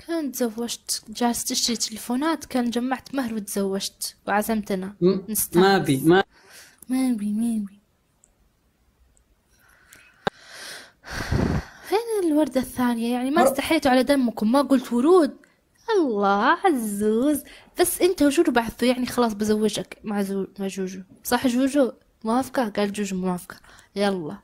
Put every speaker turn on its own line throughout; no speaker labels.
كان تزوجت، جالس تشتري تليفونات، كان جمعت مهر وتزوجت وعزمت أنا
ما
نستانس.
بي
ما بي فين الوردة الثانية؟ يعني ما استحيتوا على دمكم، ما قلت ورود. الله عزوز. بس انت وجوجو بعثوا، يعني خلاص بزوجك مع جوجو. صح جوجو موافقة؟ قال جوجو موافقة. يلا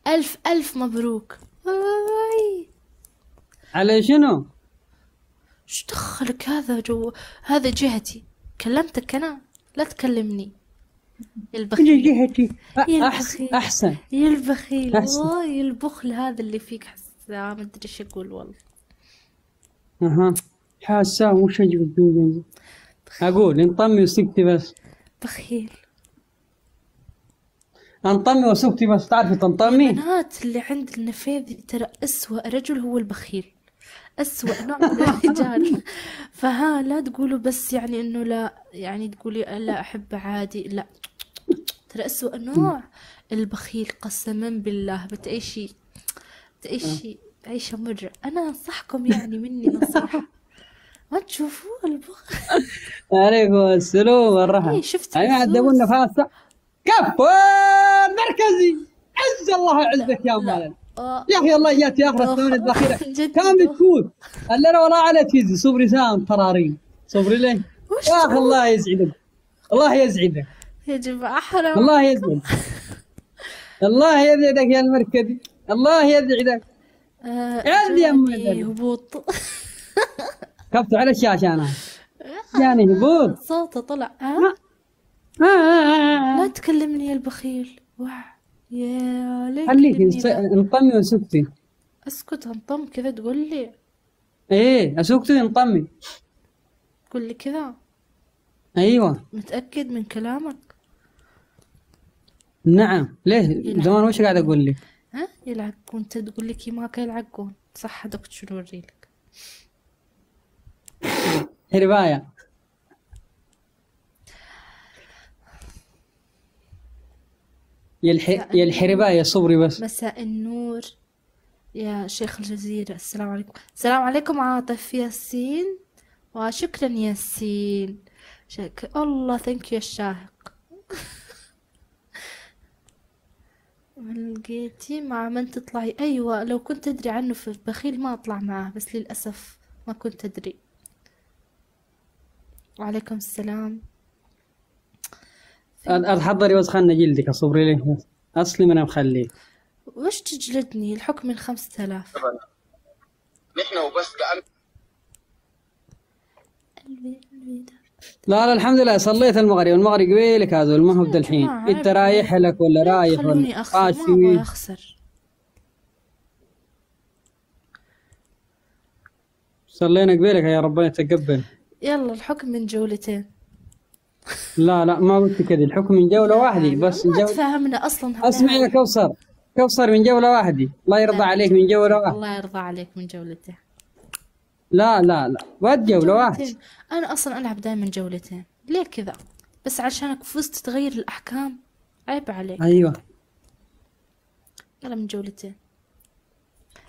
ألف ألف مبروك. آي.
على شنو؟
شو دخلك؟ هذا جو، هذا جهتي. كلمتك أنا، لا تكلمني يا البخيل.
جهتي
يا
احسن
البخيل
احسن
يا البخيل
احسن.
والله، البخل هذا اللي فيك حسه، ما ادري ايش اقول والله.
اها حاسه وش اجيب؟ اقول انطمي وسكتي بس.
بخيل.
انطمي وسكتي بس، تعرفي
يا
تنطمي؟
بنات اللي عند النفيذ ترى أسوأ رجل هو البخيل، أسوأ نوع من الرجال. فها لا تقولوا بس يعني إنه لا، يعني تقولي لا أحب عادي، لا، ترى أسوأ نوع البخيل. قسما بالله بتعيشي عيشة مرة. أنا أنصحكم، يعني مني نصيحة، ما تشوفوا البخل.
عليكم السلام والرحمة.
إيه شفت
أنا عذبونا
عزوز؟
فاسة كفو مركزي. عز الله يعزك يا
لا
مالك. يا أخي الله جات يا آخر الثواني
دوخة.
الأخيرة
جد
كم
دوخة.
تفوت. ألا أنا ولا على تيزي صبري سام طرارين صبري ليه.
وش
يا أخي
تقول
الله يسعدك، الله يسعدك،
يا جماعة؟ حرام
الله
عليكم.
يسعدك، الله يسعدك يا المركزي، الله يسعدك. عندي يا
جاني
أم
هبوط.
كفت على الشاشة أنا جاني هبوط.
صوته طلع.
آه آه آه
لا
آه.
تكلمني يا البخيل. واه يا ليه
خليك
كلمني؟ لا
انطمي وسكتي.
اسكت، انطم كذا تقول لي؟
ايه اسكتي انطمي.
تقول لي كذا؟
ايوه
متأكد من كلامك؟
نعم. ليه زمان وش قاعد اقول لك؟
ها يلعقون؟ تقول لك ماك يلعقون؟ صح دكتور شنو اوريلك؟
رباية يا الحرباية صبري بس.
مساء النور يا شيخ الجزيرة. السلام عليكم. السلام عليكم عاطف ياسين، وشكرا ياسين. الله ثانك يا الشاهق. لقيتي مع من تطلعي؟ أيوة لو كنت أدري عنه في البخيل ما أطلع معه، بس للأسف ما كنت أدري. وعليكم السلام.
اتحضري بس خلنا جلدك صبري ليه بس. اصلي ما انا مخليه.
وش تجلدني؟ الحكم من 5000.
نحن وبس كأن
قلبي ده.
لا الحمد لله صليت المغرب. المغرب قبيلك هذا ما هو بدل الحين.
جماعة
انت رايح لك ولا
لا
رايح ولا
تخلوني أخسر، ما
قاسي؟
أبغى أخسر.
صلينا قبيلك يا ربنا يتقبل.
يلا الحكم من جولتين.
لا ما قلت كذا، الحكم من جولة واحدة بس.
ما تفهمنا أصلا.
اسمع يا كوثر، كوثر من جولة واحدة. الله يرضى عليك من جولة واحدة.
الله يرضى عليك من جولتين.
لا بعد جولة واحدة.
أنا أصلا ألعب دائما جولتين. ليه كذا؟ بس عشانك فزت تغير الأحكام؟ عيب عليك.
ايوه
يلا من جولتين.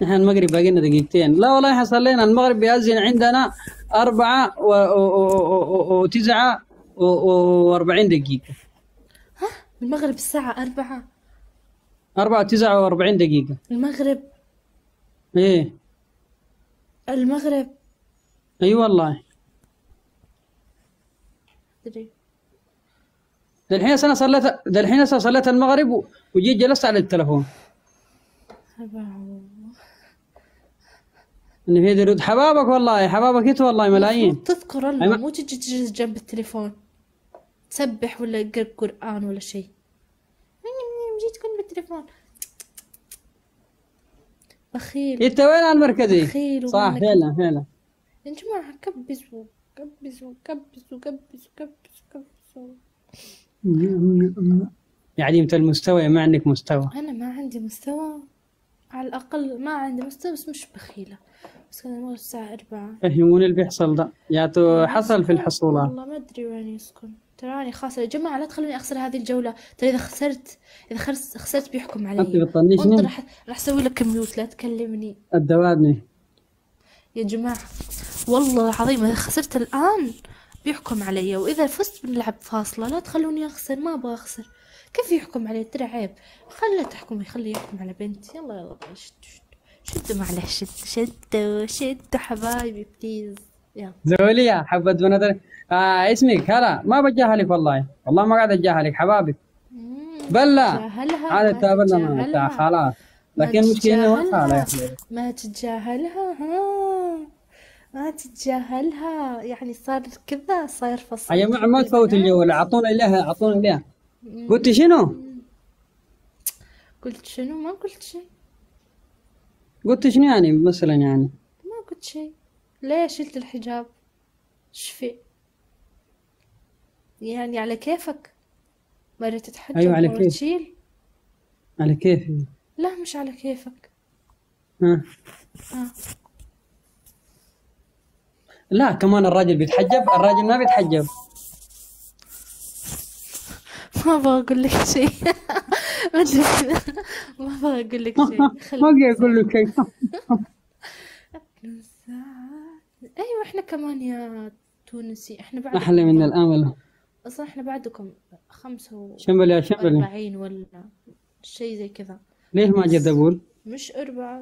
نحن المغرب باقي لنا دقيقتين. لا والله احنا صلينا. المغرب بيأذن عندنا 4:49 دقيقة.
ها المغرب الساعة 4؟
4:49 دقيقة.
المغرب
ايه
المغرب
اي والله.
أدري.
الحين أنا صليت المغرب وجيت جلست على التلفون.
4.
ان في درود حبابك والله، حبابك انت والله ملايين.
تذكر الله، مو تجي تجلس جنب التليفون تسبح ولا تقرأ قرآن ولا شيء. جيت كن بالتليفون. بخيل.
انت وين المركزي؟
بخيل.
صح فعلا.
يا جماعة كبسوا كبسوا كبسوا كبسوا كبسوا كبسوا.
يا عديمة المستوى، ما عندك مستوى.
أنا ما عندي مستوى، على الأقل ما عندي مستوى، بس مش بخيلة. بس كان المغرب الساعة 4.
فهموني اللي بيحصل ده ياتو حصل في الحصولات.
والله ما أدري وين يسكن. تراني خاسرة يا جماعة، لا تخلوني أخسر هذه الجولة. ترى إذا خسرت بيحكم علي.
انت بتطنشني.
راح أسوي لك ميوت، لا تكلمني.
الدوادني
يا جماعة والله العظيم إذا خسرت الآن بيحكم علي، وإذا فزت بنلعب فاصلة. لا تخلوني أخسر، ما أبغى أخسر. كيف يحكم علي؟ ترى عيب. خلي تحكمي، خلي يحكم على بنتي. يلا يلا شدوا معلش، شدوا حبايبي بليز. يلا
زولية حبة بنات. اسمك هلا، ما بتجاهلك والله، والله ما قاعد اتجاهلك حبابي. بلا
تجاهلها،
عاد
ما
تقابلنا
تتجاهلها.
خلاص،
ما
لكن المشكلة انه ما
تتجاهلها.
صار يا حبيبي.
ما تتجاهلها. ها ما تتجاهلها، يعني صار كذا، صاير فصل.
يا جماعة ما تفوت الجولة، اعطونا اياها اعطونا اياها. قلت شنو؟
قلت شنو؟ ما قلت شيء.
قلت شنو يعني مثلا يعني؟
ما قلت شيء. ليه شلت الحجاب؟ شفي يعني على كيفك، مرة تتحجب
أيوة على
مرة
كيف.
تشيل.
على كيفي.
لا مش على كيفك.
ها
آه.
لا كمان الراجل بيتحجب، الراجل ما بيتحجب.
ما ابغى اقول لك شيء. ما ادري، ما ابغى اقول لك شيء.
ما أقدر أقول لك شيء.
ايوه احنا كمان يا تونسي، احنا بعد
أحلى من الأمل.
اصلا احنا بعدكم 45
شنبل يا شنبل.
ولا شيء زي كذا.
ليش ما جد أقول؟
مش 4،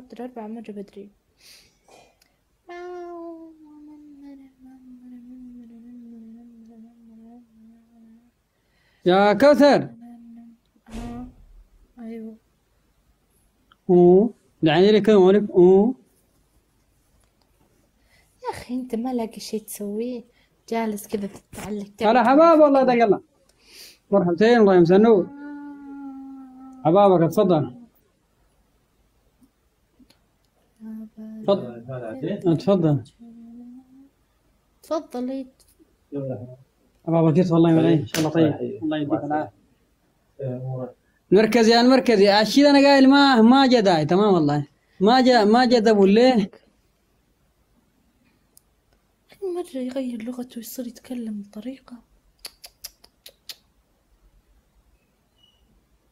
ترى 4 مرة بدري.
يا كوثر.
ايوه
دعاني لك مالك.
يا اخي انت ما لاقي شيء تسويه، جالس كذا تتعلق.
هلا حباب والله دق الله. مرحبتين الله يمسنوك. حبابك تفضل. تفضل تفضل
تفضلي.
حبابك يطول الله يمليك ان شاء الله. طيب الله يديك العافيه. المركزي يا المركزي الشيء انا قايل ما جا داعي تمام والله، ما جا ابو ليه
مرة يغير لغته ويصير يتكلم بطريقة.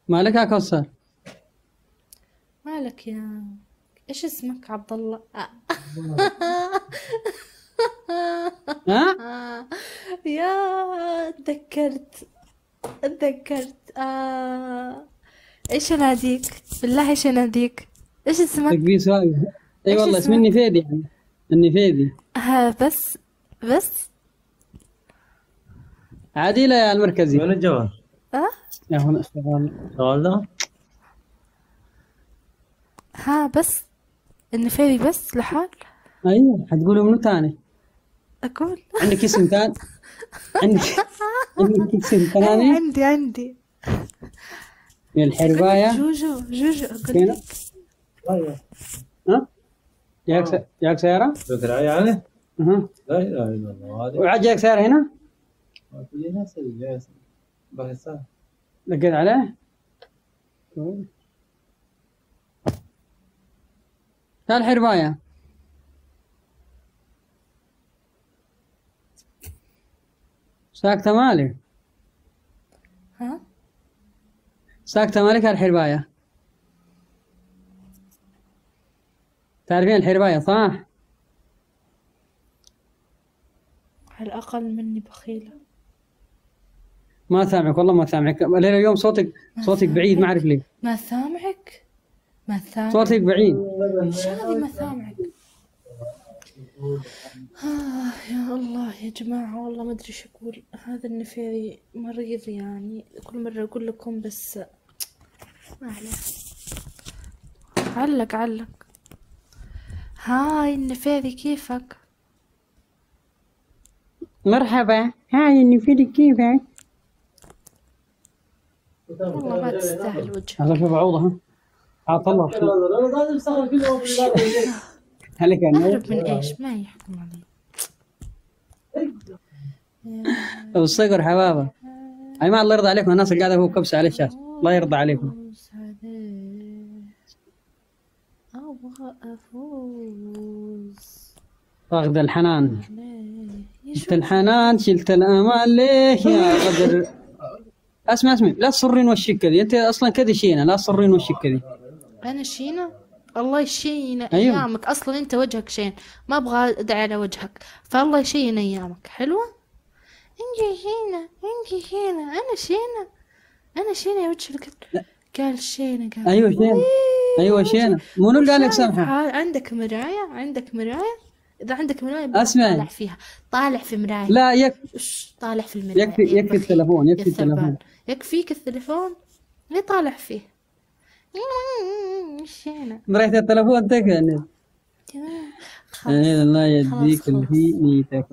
مالك يا كوثر؟
مالك يا ايش اسمك؟ عبد الله.
ها
يا تذكرت ايش اناديك؟ بالله ايش اناديك؟ ايش اسمك؟
تكبير سؤال. اي والله اسمي النفيدي يعني. النفيدي.
بس
عادلة يا المركزي.
وين الجوال؟
يا هنا اشتغل.
الجوال ده؟
بس النفيدي بس لحال.
ايوه حتقولوا منو تاني؟
اقول
عندك اسم تاني؟ عندك اسم ثاني؟
عندي
يا الحرباية.
جوجو اقول لك.
ها؟ جاك سيارة؟
فكرة يعني؟
اها.
لا اله الا الله. هذه
وعاد جاك سيارة هنا؟
في ناس جالسة باكستان.
لقيت عليه؟ يا الحرباية. ساكتة مالك؟ ساكتة مالك يا الحرباية؟ تعرفين الحرباية صح؟
على الأقل مني بخيلة.
ما سامعك والله ما سامعك، لين اليوم صوتك بعيد ما أعرف ليه.
ما سامعك؟
صوتك بعيد.
ايش هذه ما سامعك؟ يا الله يا جماعة والله ما أدري إيش أقول. هذا النفيري مريض يعني، كل مرة أقول لكم بس ما عليه. علق. هاي النفيري كيفك؟
مرحبا. هاي النفيري كيفك؟
والله ما تستاهل وجهك.
هذا في بعوضة. ها طلع هلك
أهرب من إيش؟ ما يحكم علي.
الصقر حبابة. أي ما الله يرضى عليكم الناس اللي قاعدة فوق كبسة على الشاشة. الله يرضى عليكم.
أبغى أفوز.
فاقد الحنان. شلت الحنان شلت الأمان ليه يا قدر. اسمع لا تصرين وشك كذي، أنت أصلا كذي شينة، لا تصرين وشك كذي.
أنا شينة؟ الله يشين
أيوة.
ايامك، اصلا انت وجهك شين، ما ابغى ادعي على وجهك، فالله يشين ايامك. حلوة. انجي شينة، انجي شينة، انا شينة، انا شينة يا وجه الكل. قال شينة، قال
ايوه شينة، ايوه شينة. منو اللي قال لك سامحة؟
عندك مراية، عندك مراية، اذا عندك مراية
اسمعي.
طالع فيها، طالع في مراية.
لا
وش طالع في المراية؟
يكفي التلفون، يكفي التلفون.
يكفيك التلفون، ليه طالع فيه؟ شينة.
مراية التلفون تكفي.
خلاص
الله يديك
خلاص.
اللي في نيتك.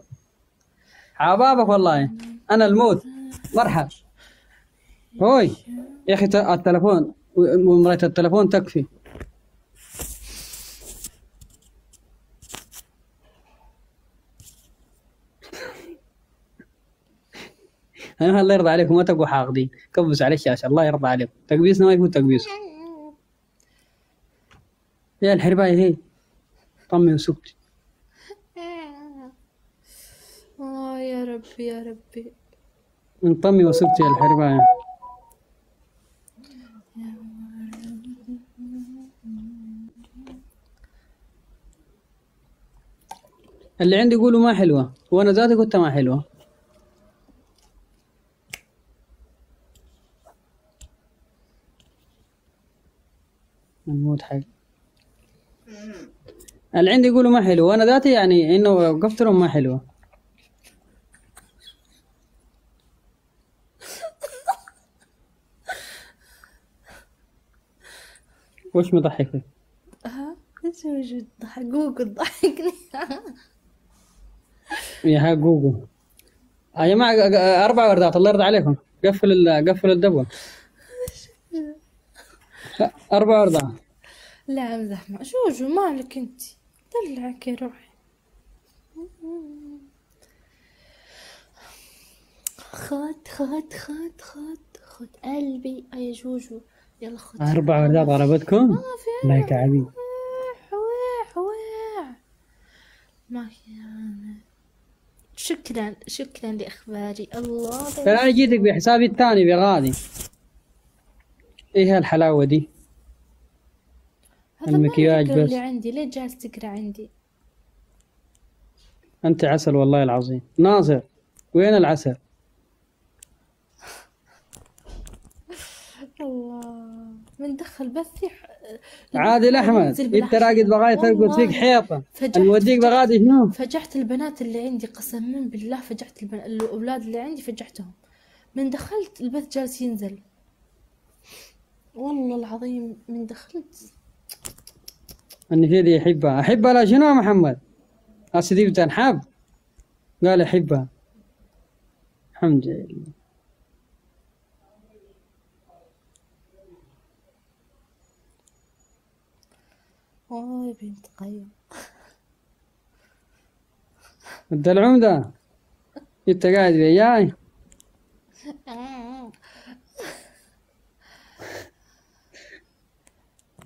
حبابك والله. انا الموت. مرحب. هوي يا اخي التلفون ومراية التلفون تكفي. انا الله يرضى عليكم ما تبقوا حاقدين، كبس على الشاشة الله يرضى عليكم. تكبيسنا ما يكون تكبيس. يا الحرباية هي طمي وسكتي.
يا ربي يا ربي.
انطمي وسكتي يا الحرباية. اللي عندي يقولوا ما حلوة، وانا ذاتي قلت ما حلوة. الموت حق. اللي عندي يقولوا ما حلوة، وانا ذاتي يعني انه وقفت لهم ما حلوة. وش مضحكك؟
ايش وجود ضحك؟ جوجل ضحكني.
يا ها جوجو يا جماعة 4 وردات الله يرضى عليكم. قفل الدبل. 4 وردات.
لا امزح مع جوجو، مالك انت؟ دلعك يا روحي. خد قلبي يا جوجو، يلا خد.
4 وردات ضربتكم؟ الله يكعبي.
ما يعني. شكرا لإخباري. الله
ترى أنا جيتك بحسابي الثاني بغادي. إيه هالحلاوة دي؟
هذا
المكياج
ما
بس.
اللي عندي، ليه جالس تقرا عندي؟
أنت عسل والله العظيم. ناصر وين العسل؟
الله من دخل بثي.
عادل أحمد أنت راقد بغاية ترقد فيك حيطة. الموديك بغادي شنو؟
فجعت البنات اللي عندي، قسما بالله فجعت الأولاد اللي عندي فجعتهم. من دخلت البث جالس ينزل، والله العظيم من دخلت.
النفيذ أحبها لا شنو يا محمد؟ أسدي بتنحب قال أحبها. الحمد لله.
بنت قيم.
الدلعوم ده انت قاعد وياي.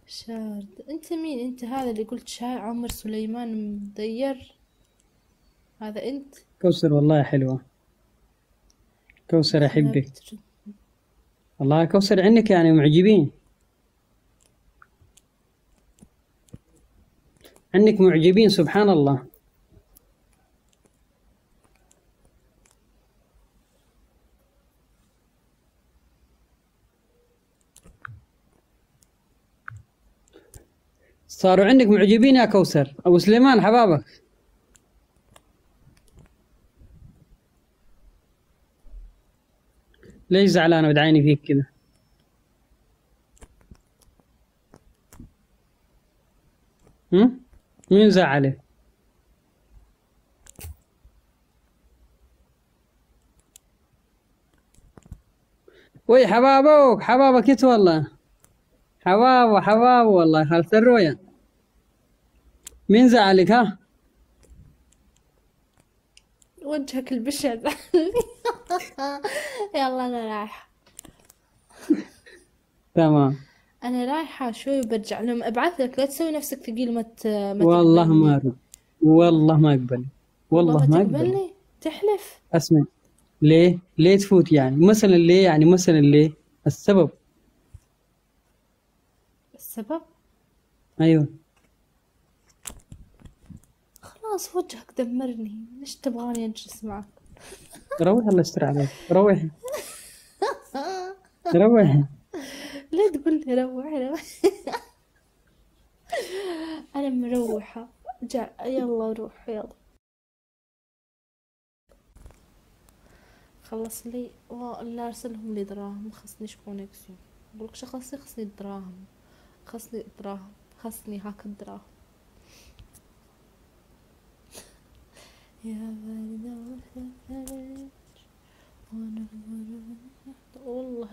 شارد. انت مين انت؟ هذا اللي قلت شاي عمر سليمان مدير؟ هذا انت؟
كوثر والله حلوة. كوثر احبك والله. كوثر عنك يعني معجبين، عنك معجبين سبحان الله. صاروا عندك معجبين يا كوثر. أبو سليمان حبابك. ليش زعلانة بدعيني فيك كذا؟ مين زعلك؟ وي حبابك انت والله. حباب والله خالة الرؤيا. مين زعلك ها؟
وجهك البشع زعلني. يلا انا رايحة.
تمام
انا رايحة شوي وبرجع. لما ابعث لك لا تسوي نفسك ثقيل. ما
والله ما أرد. والله ما أقبل. والله ما أقبل.
تقبلني؟ تحلف؟
اسمع ليه تفوت يعني مثلا ليه يعني مثلا ليه السبب؟
السبب
ايوه
خلاص وجهك دمرني، ليش تبغاني أجلس معك؟
روح، الله يستر عليك، روحي روحي.
ليه تقول لي روح؟ أنا مروحة. يلا روح يلا. خلص لي لا أرسلهم لي دراهم، خصنيش كونيكسيون. بقولك شو خصني؟ خصني دراهم، خصني دراهم، خصني هاك الدراهم. يا باردة الثلج وانا والله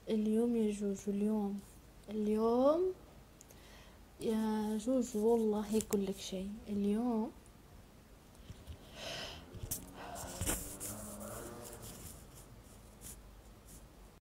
اليوم يا جوجو، اليوم يا جوجو والله يقول لك شيء اليوم